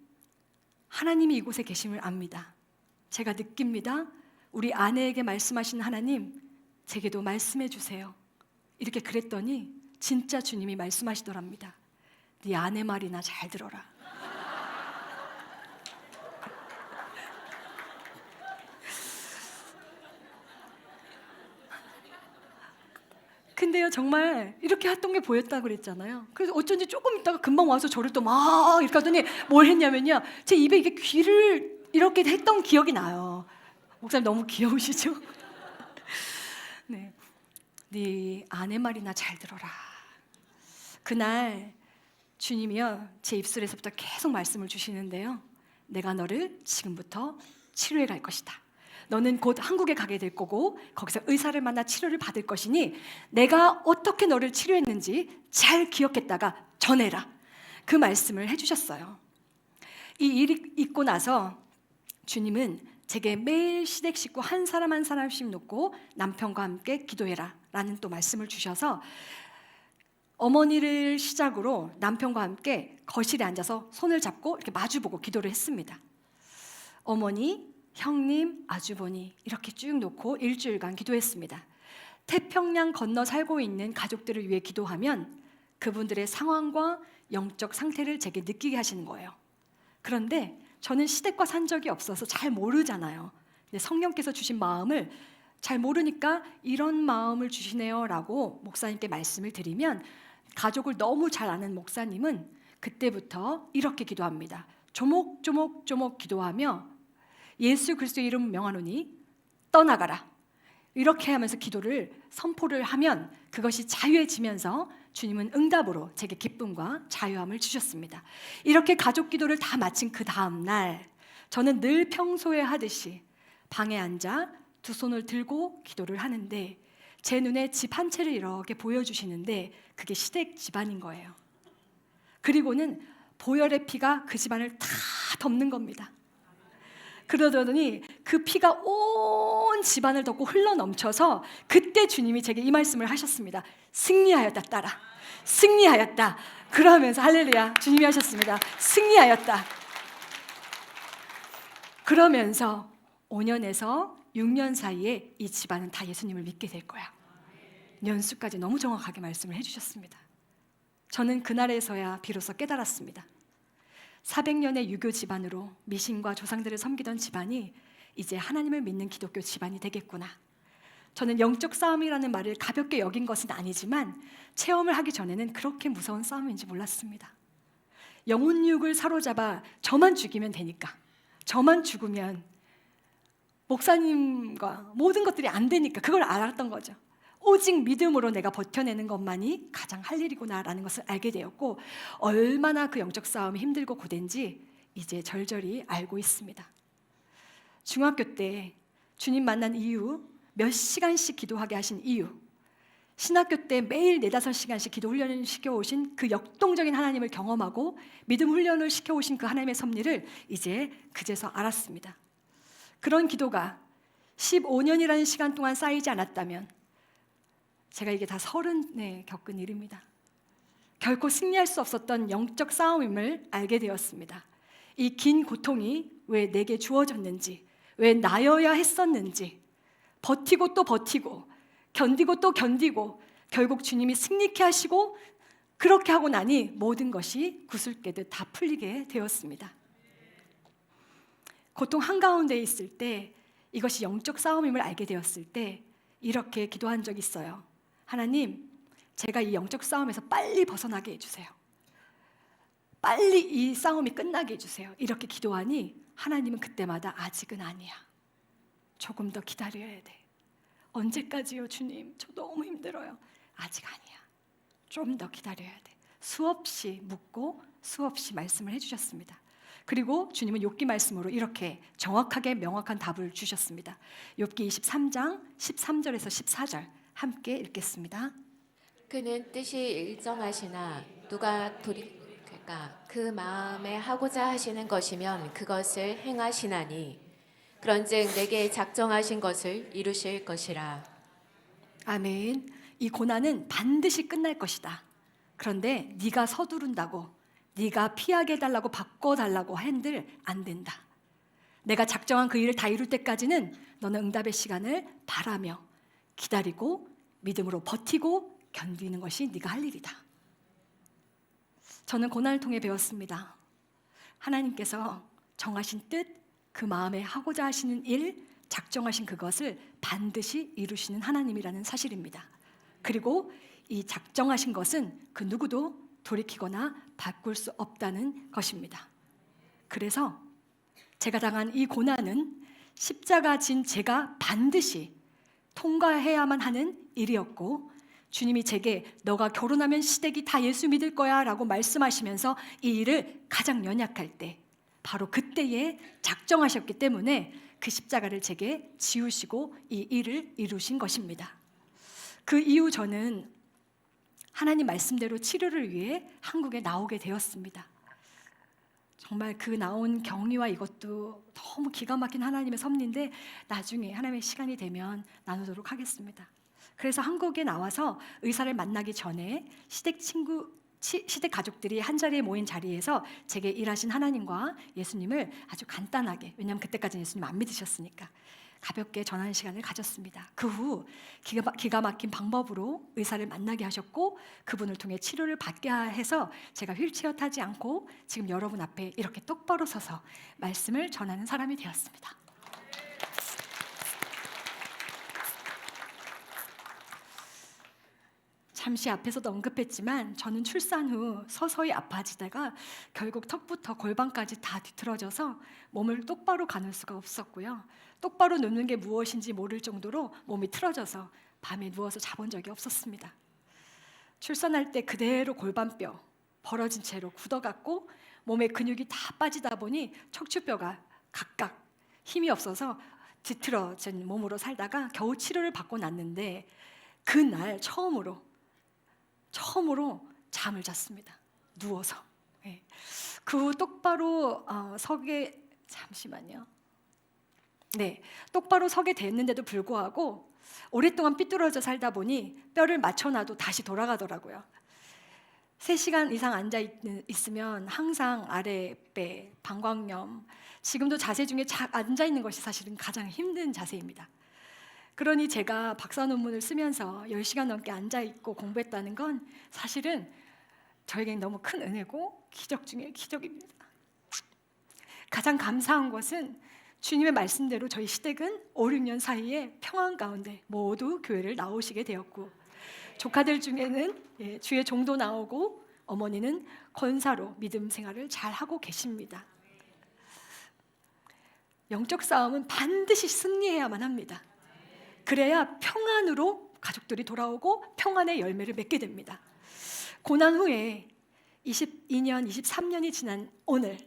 하나님이 이곳에 계심을 압니다. 제가 느낍니다. 우리 아내에게 말씀하신 하나님, 제게도 말씀해 주세요. 이렇게 그랬더니 진짜 주님이 말씀하시더랍니다. 네 아내 말이나 잘 들어라. 근데요, 정말 이렇게 했던 게 보였다고 그랬잖아요. 그래서 어쩐지 조금 있다가 금방 와서 저를 또 막 이렇게 하더니 뭘 했냐면요, 제 입에 이게 귀를 이렇게 했던 기억이 나요. 목사님 너무 귀여우시죠? 네, 네 아내 말이나 잘 들어라. 그날 주님이요, 제 입술에서부터 계속 말씀을 주시는데요, 내가 너를 지금부터 치료해 갈 것이다. 너는 곧 한국에 가게 될 거고 거기서 의사를 만나 치료를 받을 것이니 내가 어떻게 너를 치료했는지 잘 기억했다가 전해라. 그 말씀을 해주셨어요. 이 일이 있고 나서 주님은 제게 매일 시댁 식구 한 사람 한 사람씩 놓고 남편과 함께 기도해라 라는 또 말씀을 주셔서 어머니를 시작으로 남편과 함께 거실에 앉아서 손을 잡고 이렇게 마주보고 기도를 했습니다. 어머니, 형님, 아주버니 이렇게 쭉 놓고 일주일간 기도했습니다. 태평양 건너 살고 있는 가족들을 위해 기도하면 그분들의 상황과 영적 상태를 제게 느끼게 하시는 거예요. 그런데 저는 시댁과 산 적이 없어서 잘 모르잖아요. 근데 성령께서 주신 마음을 잘 모르니까 이런 마음을 주시네요 라고 목사님께 말씀을 드리면 가족을 너무 잘 아는 목사님은 그때부터 이렇게 기도합니다. 조목조목 기도하며 예수 그리스도의 이름 명하노니 떠나가라. 이렇게 하면서 기도를 선포를 하면 그것이 자유해지면서 주님은 응답으로 제게 기쁨과 자유함을 주셨습니다. 이렇게 가족 기도를 다 마친 그 다음 날 저는 늘 평소에 하듯이 방에 앉아 두 손을 들고 기도를 하는데 제 눈에 집 한 채를 이렇게 보여주시는데 그게 시댁 집안인 거예요. 그리고는 보혈의 피가 그 집안을 다 덮는 겁니다. 그러더니 그 피가 온 집안을 덮고 흘러넘쳐서 그때 주님이 제게 이 말씀을 하셨습니다. 승리하였다 딸아, 승리하였다. 그러면서 할렐루야, 주님이 하셨습니다. 승리하였다. 그러면서 5년에서 6년 사이에 이 집안은 다 예수님을 믿게 될 거야. 연수까지 너무 정확하게 말씀을 해주셨습니다. 저는 그날에서야 비로소 깨달았습니다. 400년의 유교 집안으로 미신과 조상들을 섬기던 집안이 이제 하나님을 믿는 기독교 집안이 되겠구나. 저는 영적 싸움이라는 말을 가볍게 여긴 것은 아니지만 체험을 하기 전에는 그렇게 무서운 싸움인지 몰랐습니다. 영혼육을 사로잡아 저만 죽이면 되니까, 저만 죽으면 목사님과 모든 것들이 안 되니까 그걸 알았던 거죠. 오직 믿음으로 내가 버텨내는 것만이 가장 할 일이구나라는 것을 알게 되었고 얼마나 그 영적 싸움이 힘들고 고된지 이제 절절히 알고 있습니다. 중학교 때 주님 만난 이유, 몇 시간씩 기도하게 하신 이유, 신학교 때 매일 4-5시간씩 기도 훈련을 시켜오신 그 역동적인 하나님을 경험하고 믿음 훈련을 시켜오신 그 하나님의 섭리를 이제 그제서 알았습니다. 그런 기도가 15년이라는 시간 동안 쌓이지 않았다면 제가 이게 다 30에 겪은 일입니다. 결코 승리할 수 없었던 영적 싸움임을 알게 되었습니다. 이 긴 고통이 왜 내게 주어졌는지, 왜 나여야 했었는지, 버티고 또 버티고 견디고 또 견디고 결국 주님이 승리케 하시고 그렇게 하고 나니 모든 것이 구슬 깨듯 다 풀리게 되었습니다. 고통 한가운데 있을 때 이것이 영적 싸움임을 알게 되었을 때 이렇게 기도한 적이 있어요. 하나님, 제가 이 영적 싸움에서 빨리 벗어나게 해주세요. 빨리 이 싸움이 끝나게 해주세요. 이렇게 기도하니 하나님은 그때마다 아직은 아니야. 조금 더 기다려야 돼. 언제까지요, 주님? 저 너무 힘들어요. 아직 아니야. 좀 더 기다려야 돼. 수없이 묻고 수없이 말씀을 해주셨습니다. 그리고 주님은 욥기 말씀으로 이렇게 정확하게 명확한 답을 주셨습니다. 욥기 23장 13절에서 14절 함께 읽겠습니다. 그는 뜻이 일정하시나 누가 돌이킬까? 그 마음에 하고자 하시는 것이면 그것을 행하시나니 그런즉 내게 작정하신 것을 이루실 것이라. 아멘. 이 고난은 반드시 끝날 것이다. 그런데 네가 서두른다고, 네가 피하게 해달라고 바꿔달라고 한들 안 된다. 내가 작정한 그 일을 다 이룰 때까지는 너는 응답의 시간을 바라며 기다리고 믿음으로 버티고 견디는 것이 네가 할 일이다. 저는 고난을 통해 배웠습니다. 하나님께서 정하신 뜻, 그 마음에 하고자 하시는 일, 작정하신 그것을 반드시 이루시는 하나님이라는 사실입니다. 그리고 이 작정하신 것은 그 누구도 돌이키거나 바꿀 수 없다는 것입니다. 그래서 제가 당한 이 고난은 십자가 진 제가 반드시 통과해야만 하는 일이었고 주님이 제게 너가 결혼하면 시댁이 다 예수 믿을 거야 라고 말씀하시면서 이 일을 가장 연약할 때 바로 그때에 작정하셨기 때문에 그 십자가를 제게 지우시고 이 일을 이루신 것입니다. 그 이후 저는 하나님 말씀대로 치료를 위해 한국에 나오게 되었습니다. 정말 그 나온 경위와 이것도 너무 기가 막힌 하나님의 섭리인데 나중에 하나님의 시간이 되면 나누도록 하겠습니다. 그래서 한국에 나와서 의사를 만나기 전에 시댁 가족들이 한자리에 모인 자리에서 제게 일하신 하나님과 예수님을 아주 간단하게, 왜냐하면 그때까지는 예수님 안 믿으셨으니까 가볍게 전하는 시간을 가졌습니다. 그 후 기가 막힌 방법으로 의사를 만나게 하셨고 그분을 통해 치료를 받게 해서 제가 휠체어 타지 않고 지금 여러분 앞에 이렇게 똑바로 서서 말씀을 전하는 사람이 되었습니다. 잠시 앞에서도 언급했지만 저는 출산 후 서서히 아파지다가 결국 턱부터 골반까지 다 뒤틀어져서 몸을 똑바로 가눌 수가 없었고요. 똑바로 눕는 게 무엇인지 모를 정도로 몸이 틀어져서 밤에 누워서 자본 적이 없었습니다. 출산할 때 그대로 골반뼈 벌어진 채로 굳어갔고 몸에 근육이 다 빠지다 보니 척추뼈가 각각 힘이 없어서 뒤틀어진 몸으로 살다가 겨우 치료를 받고 났는데 그날 처음으로 잠을 잤습니다. 누워서. 네. 그 후 똑바로 똑바로 서게 됐는데도 불구하고 오랫동안 삐뚤어져 살다 보니 뼈를 맞춰놔도 다시 돌아가더라고요. 3시간 이상 앉아 있으면 항상 아랫배, 방광염, 지금도 자세 중에 앉아 있는 것이 사실은 가장 힘든 자세입니다. 그러니 제가 박사 논문을 쓰면서 10시간 넘게 앉아 있고 공부했다는 건 사실은 저에겐 너무 큰 은혜고 기적 중에 기적입니다. 가장 감사한 것은 주님의 말씀대로 저희 시댁은 5, 6년 사이에 평안 가운데 모두 교회를 나오시게 되었고 조카들 중에는 주의 종도 나오고 어머니는 권사로 믿음 생활을 잘 하고 계십니다. 영적 싸움은 반드시 승리해야만 합니다. 그래야 평안으로 가족들이 돌아오고 평안의 열매를 맺게 됩니다. 고난 후에 22년, 23년이 지난 오늘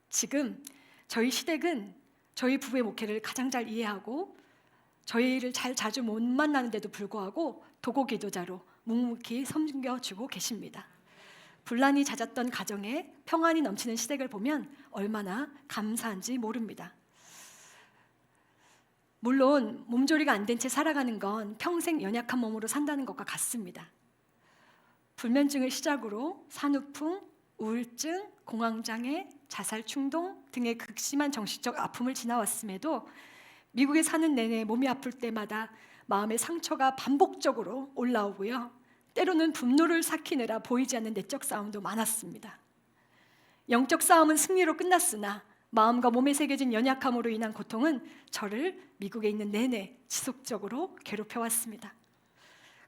지금 저희 시댁은 저희 부부의 목회를 가장 잘 이해하고 저희를 자주 못 만나는데도 불구하고 도고 기도자로 묵묵히 섬겨주고 계십니다. 분란이 잦았던 가정에 평안이 넘치는 시댁을 보면 얼마나 감사한지 모릅니다. 물론 몸조리가 안 된 채 살아가는 건 평생 연약한 몸으로 산다는 것과 같습니다. 불면증을 시작으로 산후풍, 우울증, 공황장애, 자살 충동 등의 극심한 정신적 아픔을 지나왔음에도 미국에 사는 내내 몸이 아플 때마다 마음의 상처가 반복적으로 올라오고요. 때로는 분노를 삭히느라 보이지 않는 내적 싸움도 많았습니다. 영적 싸움은 승리로 끝났으나 마음과 몸에 새겨진 연약함으로 인한 고통은 저를 미국에 있는 내내 지속적으로 괴롭혀왔습니다.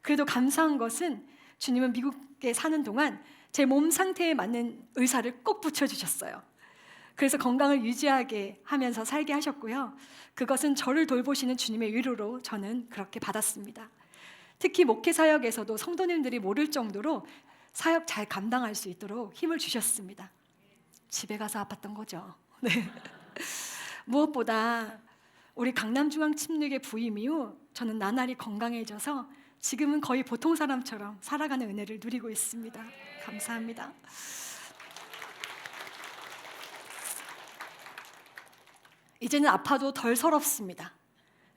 그래도 감사한 것은 주님은 미국에 사는 동안 제 몸 상태에 맞는 의사를 꼭 붙여주셨어요. 그래서 건강을 유지하게 하면서 살게 하셨고요. 그것은 저를 돌보시는 주님의 위로로 저는 그렇게 받았습니다. 특히 목회 사역에서도 성도님들이 모를 정도로 사역 잘 감당할 수 있도록 힘을 주셨습니다. 집에 가서 아팠던 거죠. 네. 무엇보다 우리 강남중앙침례교회 부임 이후 저는 나날이 건강해져서 지금은 거의 보통 사람처럼 살아가는 은혜를 누리고 있습니다. 감사합니다. 이제는 아파도 덜 서럽습니다.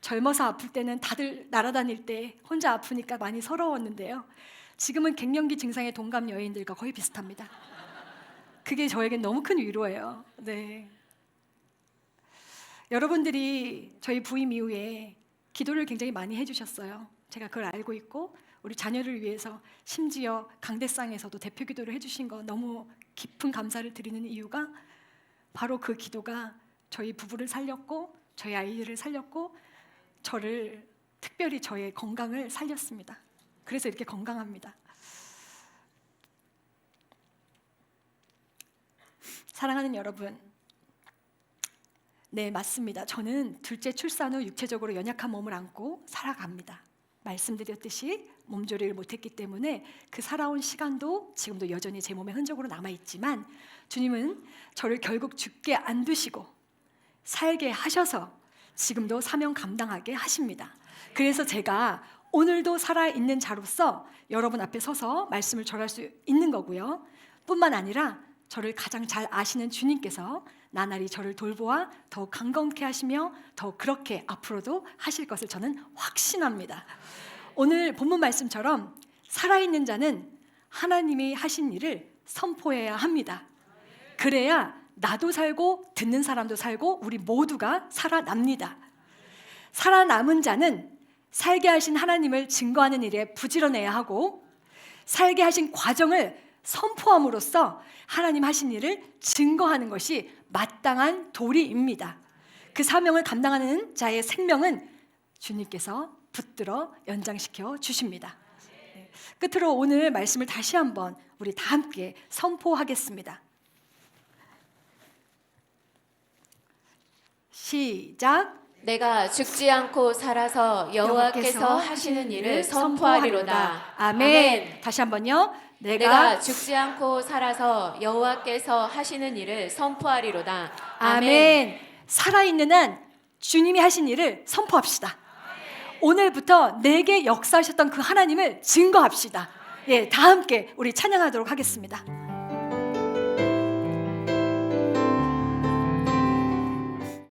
젊어서 아플 때는 다들 날아다닐 때 혼자 아프니까 많이 서러웠는데요. 지금은 갱년기 증상의 동감 여인들과 거의 비슷합니다. 그게 저에겐 너무 큰 위로예요. 네. 여러분들이 저희 부임 이후에 기도를 굉장히 많이 해주셨어요. 제가 그걸 알고 있고 우리 자녀를 위해서 심지어 강대상에서도 대표 기도를 해주신 거 너무 깊은 감사를 드리는 이유가 바로 그 기도가 저희 부부를 살렸고 저희 아이들을 살렸고 저를 특별히 저의 건강을 살렸습니다. 그래서 이렇게 건강합니다. 사랑하는 여러분, 네, 맞습니다. 저는 둘째 출산 후 육체적으로 연약한 몸을 안고 살아갑니다. 말씀드렸듯이 몸조리를 못했기 때문에 그 살아온 시간도 지금도 여전히 제 몸에 흔적으로 남아있지만 주님은 저를 결국 죽게 안 두시고 살게 하셔서 지금도 사명 감당하게 하십니다. 그래서 제가 오늘도 살아있는 자로서 여러분 앞에 서서 말씀을 전할 수 있는 거고요. 뿐만 아니라 저를 가장 잘 아시는 주님께서 나날이 저를 돌보아 더욱 강건케 하시며 더욱 그렇게 앞으로도 하실 것을 저는 확신합니다. 오늘 본문 말씀처럼 살아있는 자는 하나님이 하신 일을 선포해야 합니다. 그래야 나도 살고 듣는 사람도 살고 우리 모두가 살아납니다. 살아남은 자는 살게 하신 하나님을 증거하는 일에 부지런해야 하고 살게 하신 과정을 선포함으로써 하나님 하신 일을 증거하는 것이 마땅한 도리입니다. 그 사명을 감당하는 자의 생명은 주님께서 붙들어 연장시켜 주십니다. 끝으로 오늘 말씀을 다시 한번 우리 다 함께 선포하겠습니다. 시작. 내가 죽지 않고 살아서 여호와께서 하시는 일을 선포하리로다. 아멘. 다시 한번요. 내가 죽지 않고 살아서 여호와께서 하시는 일을 선포하리로다. 아멘. 살아있는 한 주님이 하신 일을 선포합시다. 오늘부터 내게 역사하셨던 그 하나님을 증거합시다. 예, 다 함께 우리 찬양하도록 하겠습니다.